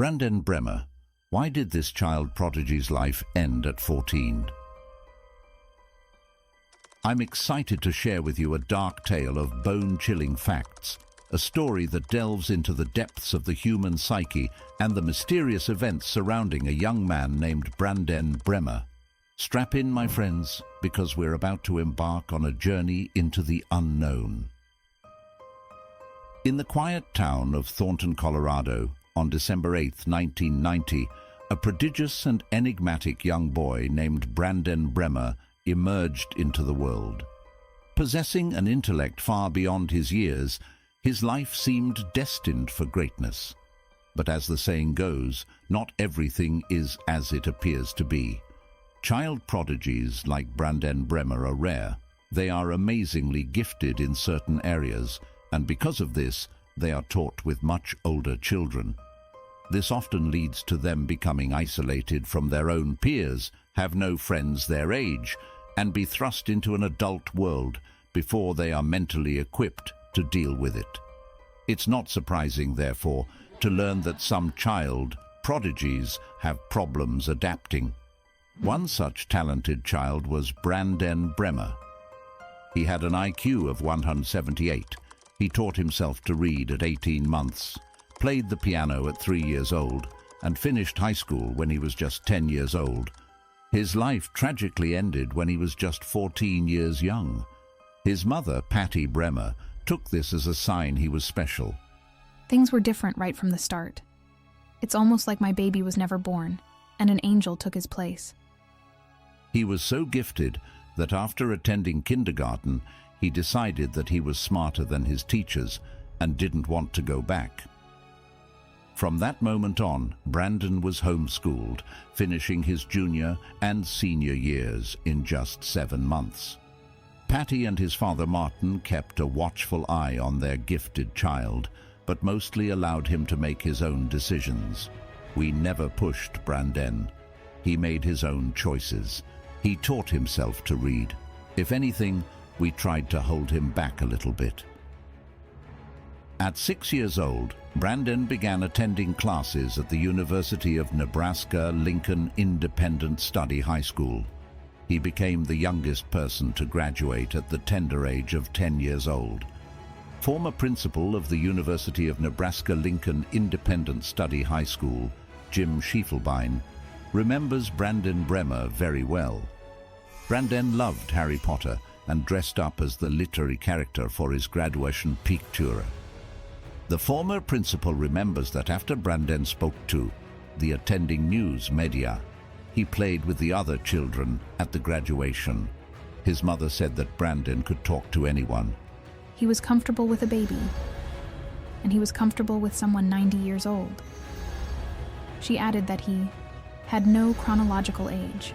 Brandenn Bremmer. Why did this child prodigy's life end at 14? I'm excited to share with you a dark tale of bone-chilling facts, a story that delves into the depths of the human psyche and the mysterious events surrounding a young man named Brandenn Bremmer. Strap in, my friends, because we're about to embark on a journey into the unknown. In the quiet town of Thornton, Colorado, on December 8, 1990, a prodigious and enigmatic young boy named Brandenn Bremmer emerged into the world. Possessing an intellect far beyond his years, his life seemed destined for greatness. But as the saying goes, not everything is as it appears to be. Child prodigies like Brandenn Bremmer are rare. They are amazingly gifted in certain areas, and because of this, they are taught with much older children. This often leads to them becoming isolated from their own peers, have no friends their age, and be thrust into an adult world before they are mentally equipped to deal with it. It's not surprising, therefore, to learn that some child prodigies have problems adapting. One such talented child was Brandenn Bremmer. He had an IQ of 178. He taught himself to read at 18 months, played the piano at 3 years old, and finished high school when he was just 10 years old. His life tragically ended when he was just 14 years young. His mother, Patty Bremmer, took this as a sign he was special. Things were different right from the start. It's almost like my baby was never born, and an angel took his place. He was so gifted that after attending kindergarten, he decided that he was smarter than his teachers and didn't want to go back. From that moment on, Brandenn was homeschooled, finishing his junior and senior years in just 7 months. Patty and his father Martin kept a watchful eye on their gifted child, but mostly allowed him to make his own decisions. We never pushed Brandenn. He made his own choices. He taught himself to read. If anything, we tried to hold him back a little bit. At 6 years old, Brandenn began attending classes at the University of Nebraska-Lincoln Independent Study High School. He became the youngest person to graduate at the tender age of 10 years old. Former principal of the University of Nebraska-Lincoln Independent Study High School, Jim Schiefelbein, remembers Brandenn Bremmer very well. Brandenn loved Harry Potter and dressed up as the literary character for his graduation picture. The former principal remembers that after Brandenn spoke to the attending news media, he played with the other children at the graduation. His mother said that Brandenn could talk to anyone. He was comfortable with a baby, and he was comfortable with someone 90 years old. She added that he had no chronological age.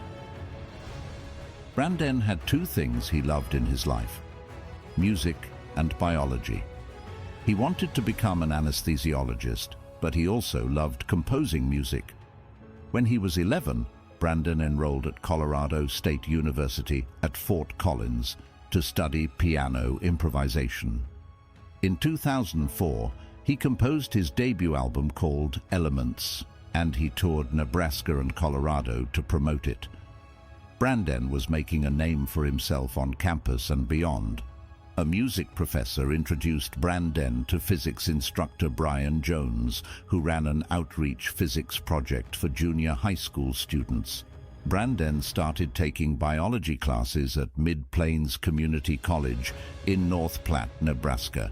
Brandenn had 2 things he loved in his life: music and biology. He wanted to become an anesthesiologist, but he also loved composing music. When he was 11, Brandenn enrolled at Colorado State University at Fort Collins to study piano improvisation. In 2004, he composed his debut album called Elements, and he toured Nebraska and Colorado to promote it. Brandenn was making a name for himself on campus and beyond. A music professor introduced Brandenn to physics instructor Brian Jones, who ran an outreach physics project for junior high school students. Brandenn started taking biology classes at Mid-Plains Community College in North Platte, Nebraska.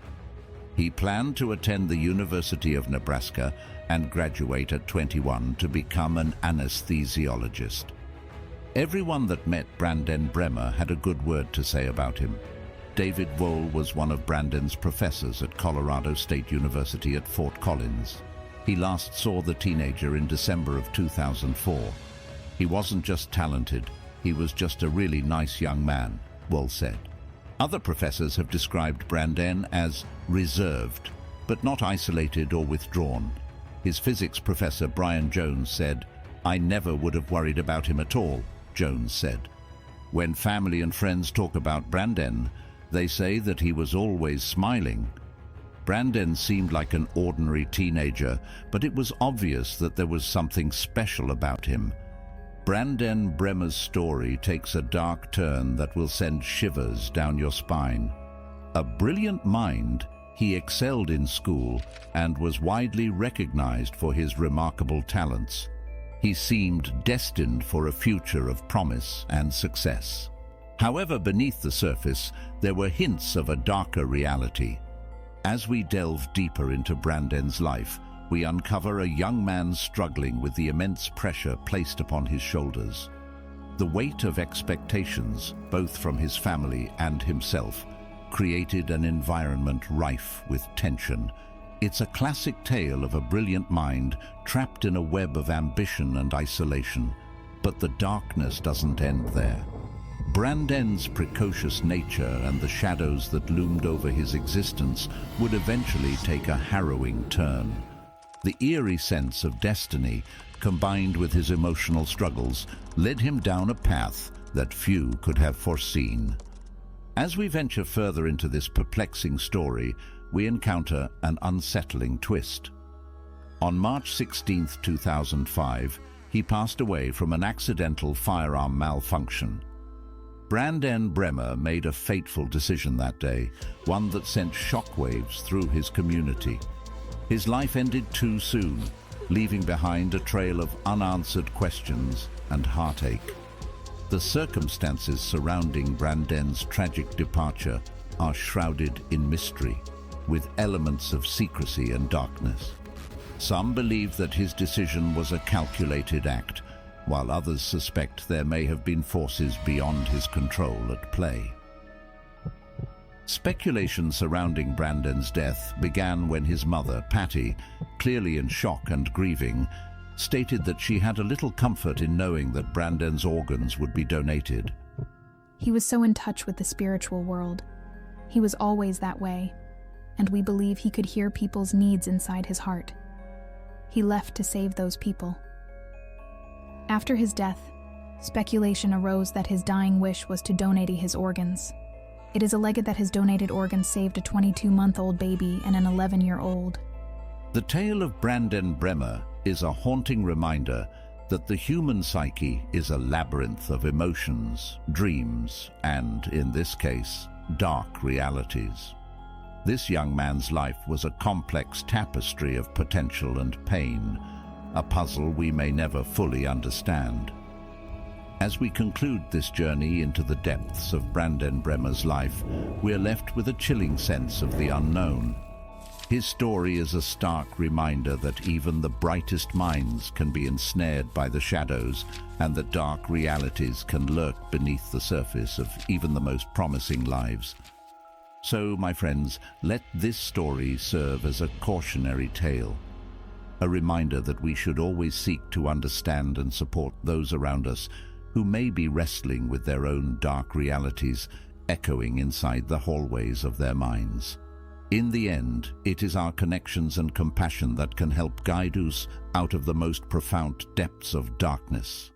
He planned to attend the University of Nebraska and graduate at 21 to become an anesthesiologist. Everyone that met Brandenn Bremmer had a good word to say about him. David Wohl was one of Brandenn's professors at Colorado State University at Fort Collins. He last saw the teenager in December of 2004. He wasn't just talented, he was just a really nice young man, Wohl said. Other professors have described Brandenn as reserved, but not isolated or withdrawn. His physics professor Brian Jones said, "I never would have worried about him at all," Jones said. When family and friends talk about Brandenn, they say that he was always smiling. Brandenn seemed like an ordinary teenager, but it was obvious that there was something special about him. Brandenn Bremmer's story takes a dark turn that will send shivers down your spine. A brilliant mind, he excelled in school and was widely recognized for his remarkable talents. He seemed destined for a future of promise and success. However, beneath the surface, there were hints of a darker reality. As we delve deeper into Brandenn's life, we uncover a young man struggling with the immense pressure placed upon his shoulders. The weight of expectations, both from his family and himself, created an environment rife with tension. It's a classic tale of a brilliant mind trapped in a web of ambition and isolation. But the darkness doesn't end there. Brandenn's precocious nature and the shadows that loomed over his existence would eventually take a harrowing turn. The eerie sense of destiny, combined with his emotional struggles, led him down a path that few could have foreseen. As we venture further into this perplexing story, we encounter an unsettling twist. On March 16, 2005, he passed away from an accidental firearm malfunction. Brandenn Bremmer made a fateful decision that day, one that sent shockwaves through his community. His life ended too soon, leaving behind a trail of unanswered questions and heartache. The circumstances surrounding Brandenn's tragic departure are shrouded in mystery, with elements of secrecy and darkness. Some believe that his decision was a calculated act, while others suspect there may have been forces beyond his control at play. Speculation surrounding Brandenn's death began when his mother, Patty, clearly in shock and grieving, stated that she had a little comfort in knowing that Brandenn's organs would be donated. He was so in touch with the spiritual world. He was always that way, and we believe he could hear people's needs inside his heart. He left to save those people. After his death, speculation arose that his dying wish was to donate his organs. It is alleged that his donated organs saved a 22-month-old baby and an 11-year-old. The tale of Brandenn Bremmer is a haunting reminder that the human psyche is a labyrinth of emotions, dreams, and, in this case, dark realities. This young man's life was a complex tapestry of potential and pain, a puzzle we may never fully understand. As we conclude this journey into the depths of Brandenn Bremmer's life, we are left with a chilling sense of the unknown. His story is a stark reminder that even the brightest minds can be ensnared by the shadows, and that dark realities can lurk beneath the surface of even the most promising lives. So, my friends, let this story serve as a cautionary tale, a reminder that we should always seek to understand and support those around us who may be wrestling with their own dark realities echoing inside the hallways of their minds. In the end, it is our connections and compassion that can help guide us out of the most profound depths of darkness.